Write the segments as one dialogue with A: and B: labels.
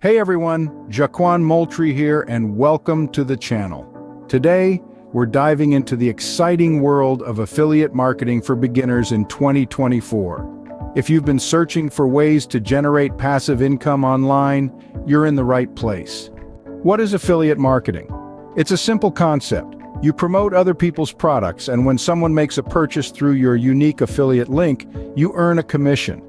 A: Hey everyone, Jaquan Moultrie here and welcome to the channel. Today, we're diving into the exciting world of affiliate marketing for beginners in 2024. If you've been searching for ways to generate passive income online, you're in the right place. What is affiliate marketing? It's a simple concept. You promote other people's products, and when someone makes a purchase through your unique affiliate link, you earn a commission.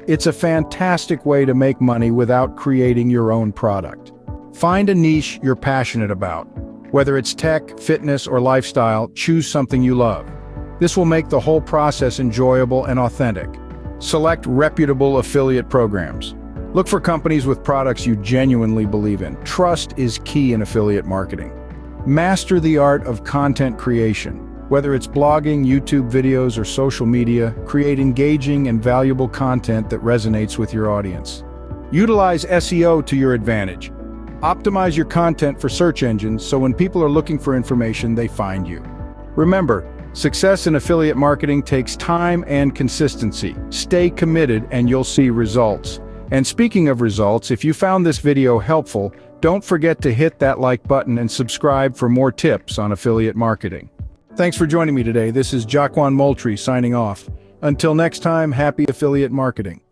A: It's a fantastic way to make money without creating your own product. Find a niche you're passionate about. Whether it's tech, fitness, or lifestyle, choose something you love. This will make the whole process enjoyable and authentic. Select reputable affiliate programs. Look for companies with products you genuinely believe in. Trust is key in affiliate marketing. Master the art of content creation. Whether it's blogging, YouTube videos, or social media, create engaging and valuable content that resonates with your audience. Utilize SEO to your advantage. Optimize your content for search engines so when people are looking for information, they find you. Remember, success in affiliate marketing takes time and consistency. Stay committed and you'll see results. And speaking of results, if you found this video helpful, don't forget to hit that like button and subscribe for more tips on affiliate marketing. Thanks for joining me today. This is Jaquan Moultrie signing off. Until next time, happy affiliate marketing.